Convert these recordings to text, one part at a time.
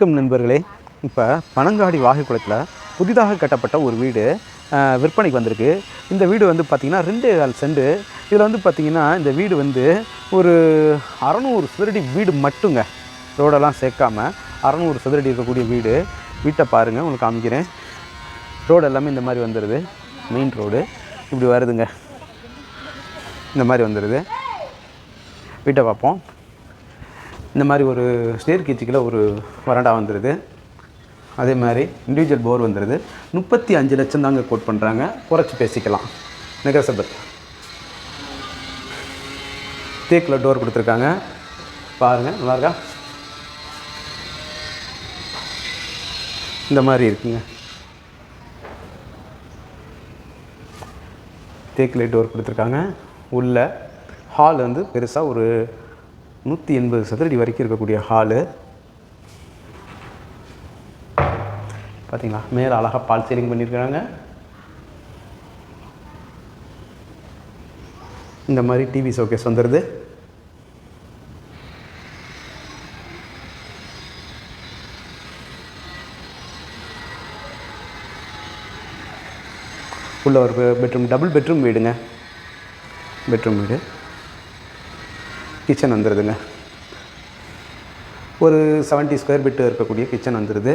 வணக்கம் நண்பர்களே. இப்போ பனங்காடி வாகைக்குளத்தில் புதிதாக கட்டப்பட்ட ஒரு வீடு விற்பனைக்கு வந்திருக்கு. இந்த வீடு வந்து பார்த்திங்கன்னா 2.25 சென்ட். இதில் வந்து பார்த்திங்கன்னா இந்த வீடு வந்து ஒரு 600 சதுரடி வீடு மட்டுங்க, ரோடெல்லாம் சேர்க்காம 600 சதுரடி இருக்கக்கூடிய வீடு. வீட்டை பாருங்கள், உங்களுக்கு காமிக்கிறேன். ரோடு எல்லாமே இந்த மாதிரி வந்துடுது. மெயின் ரோடு இப்படி வருதுங்க, இந்த மாதிரி வந்துடுது. வீட்டை பார்ப்போம். இந்த மாதிரி ஒரு ஸ்டேர் கேஜிக்கில் ஒரு வராண்டா வந்துடுது. அதே மாதிரி இண்டிவிஜுவல் போர் வந்துடுது. 35 லட்சம் தாங்க கோட் பண்ணுறாங்க, குறைச்சி பேசிக்கலாம். நெகோசியபிள். தேக்கில் டோர் கொடுத்துருக்காங்க, பாருங்கள், நல்லாயிருக்கா? இந்த மாதிரி இருக்குங்க. தேக்கில் டோர் கொடுத்துருக்காங்க. உள்ள ஹால் வந்து பெருசாக ஒரு 180 சதுரடி வரைக்கும் இருக்கக்கூடிய ஹாலு. பார்த்தீங்களா, மேலே அழகாக பால் சீலிங் பண்ணியிருக்கிறாங்க. இந்த மாதிரி டிவி ஷோகேஸ் வந்துடுது. உள்ள ஒரு பெட்ரூம், டபுள் பெட்ரூம் வீடுங்க. பெட்ரூம் வீடு. கிச்சன் வந்துடுதுங்க. ஒரு 70 ஸ்கொயர் ஃபீட்டு இருக்கக்கூடிய கிச்சன் வந்துடுது.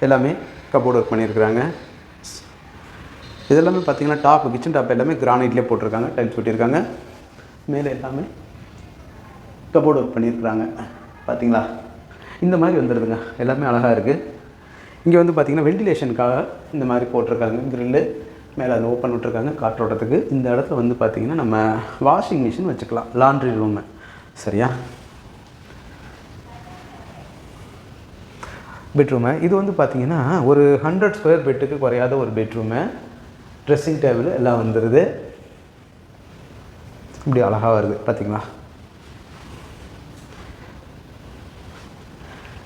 எல்லாமே கபோர்டு ஒர்க் பண்ணியிருக்கிறாங்க. இதெல்லாமே பார்த்திங்கன்னா டாப்பு, கிச்சன் டாப் எல்லாமே கிரானைட்லேயே போட்டிருக்காங்க, டைல்ஸ் ஒட்டியிருக்காங்க. மேலே எல்லாமே கபோர்டு ஒர்க் பண்ணியிருக்கிறாங்க. பார்த்திங்களா, இந்த மாதிரி வந்துடுதுங்க. எல்லாமே அழகாக இருக்குது. இங்கே வந்து பார்த்திங்கன்னா வென்டிலேஷனுக்காக இந்த மாதிரி போட்டிருக்காங்க. க்ரில்லு மேலே அதை ஓப்பன் விட்டுருக்காங்க காற்றோட்டத்துக்கு. இந்த இடத்துல வந்து பார்த்திங்கன்னா நம்ம வாஷிங் மிஷின் வச்சுக்கலாம், லாண்ட்ரி ரூமு. சரியா? பெட்ரூமு இது வந்து பார்த்திங்கன்னா ஒரு 100 ஸ்கொயர் ஃபீட்டுக்கு குறையாத ஒரு பெட்ரூமு. ட்ரெஸ்ஸிங் டேபிள் எல்லாம் வந்துடுது. இப்படி அழகாக வருது, பார்த்திங்களா?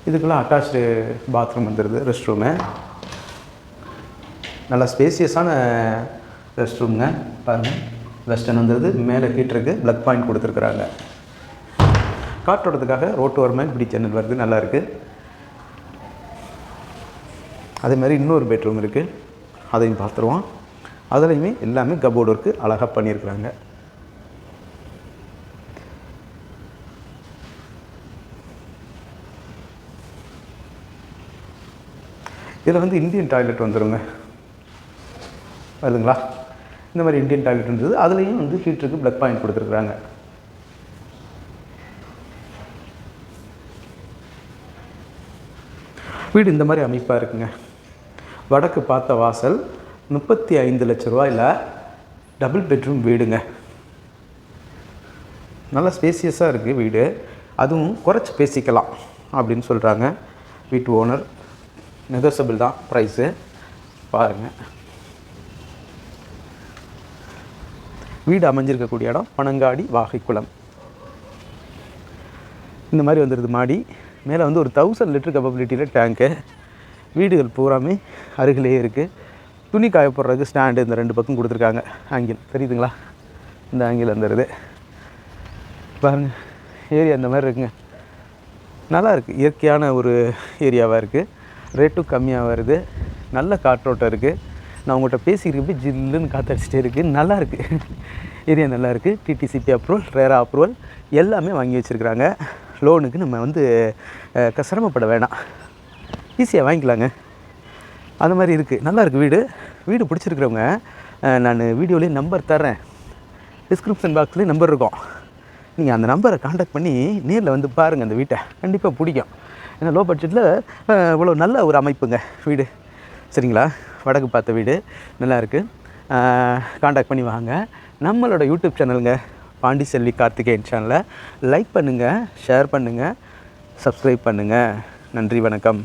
இதுக்குள்ளே அட்டாச்சு பாத்ரூம் வந்துடுது. ரெஸ்ட் ரூமு நல்லா ஸ்பேசியஸான ரெஸ்ட் ரூமுங்க. பாருங்கள், வெஸ்டர்ன் வந்துடுது. மேலே ஹீட்டருக்கு ப்ளக் பாயிண்ட் கொடுத்துருக்குறாங்க. காற்றோட்டத்துக்காக ரோட்டு ஓரமாக இப்படி ஜன்னல் வருது, நல்லாயிருக்கு. அதே மாதிரி இன்னொரு பெட்ரூம் இருக்குது, அதையும் பார்த்துருவோம். அதுலேயுமே எல்லாமே கபோர்டு ஒர்க்கு அழகாக பண்ணியிருக்கிறாங்க. இதில் வந்து இந்தியன் டாய்லெட் வந்துடுங்க, வருதுங்களா? இந்த மாதிரி இந்தியன் டாய்லெட் இருந்தது. அதுலேயும் வந்து ஹீட்டருக்கு ப்ளக் பாயிண்ட் கொடுத்துருக்குறாங்க. வீடு இந்த மாதிரி அமைப்பாக இருக்குங்க. வடக்கு பார்த்த வாசல். 35 லட்ச ரூபாயில் டபுள் பெட்ரூம் வீடுங்க. நல்லா ஸ்பேசியஸாக இருக்குது வீடு. அதுவும் குறைச்சி பேசிக்கலாம் அப்படின்னு சொல்கிறாங்க வீட்டு ஓனர். நெகோசியபிள் தான் ப்ரைஸு. பாருங்கள், வீடு அமைஞ்சிருக்கக்கூடிய இடம் பனங்காடி வாகைக்குளம். இந்த மாதிரி வந்துடுது மாடி. மேலே வந்து ஒரு 1000 லிட்டர் கெப்பபிலிட்டியில் டேங்க்கு. வீடுகள் பூராமே அருகிலேயே இருக்குது. துணி காய போடுறதுக்கு ஸ்டாண்டு இந்த 2 பக்கம் கொடுத்துருக்காங்க. ஆங்கிள் தெரியுதுங்களா? இந்த ஆங்கிள் வந்துடுது. பாருங்கள், ஏரியா இந்த மாதிரி இருக்குங்க. நல்லா இருக்குது. இயற்கையான ஒரு ஏரியாவாக இருக்குது. ரேட்டும் கம்மியாக வருது. நல்ல காற்றோட்டம் இருக்குது. நான் உங்கள்கிட்ட பேசிக்கிறப்ப ஜில்லுன்னு காற்றடிச்சிட்டே இருக்குது. நல்லா இருக்குது. ஏரியா நல்லா இருக்குது. டிடிசிபி அப்ரூவல், ரேரா அப்ரூவல் எல்லாமே வாங்கி வச்சுருக்குறாங்க. லோனுக்கு நம்ம வந்து சிரமப்பட வேணாம், ஈஸியாக வாங்கிக்கலாங்க. அந்த மாதிரி இருக்குது. நல்லா இருக்குது வீடு. வீடு பிடிச்சிருக்கிறவங்க நான் வீடியோலேயே நம்பர் தர்றேன், டிஸ்கிரிப்ஷன் பாக்ஸ்லேயும் நம்பர் இருக்கும். நீங்கள் அந்த நம்பரை காண்டாக்ட் பண்ணி நேரில் வந்து பாருங்கள். அந்த வீட்டை கண்டிப்பாக பிடிக்கும். ஏன்னா லோ பட்ஜெட்டில் இவ்வளோ நல்ல ஒரு அமைப்புங்க வீடு. சரிங்களா? வடக்கு பார்த்த வீடு நல்லா இருக்குது. காண்டாக்ட் பண்ணி வாங்க. நம்மளோட யூடியூப் சேனலுங்க, பாண்டிச்செல்வி கார்த்திகேயன் சேனலை லைக் பண்ணுங்கள், ஷேர் பண்ணுங்கள், சப்ஸ்கிரைப் பண்ணுங்கள். நன்றி, வணக்கம்.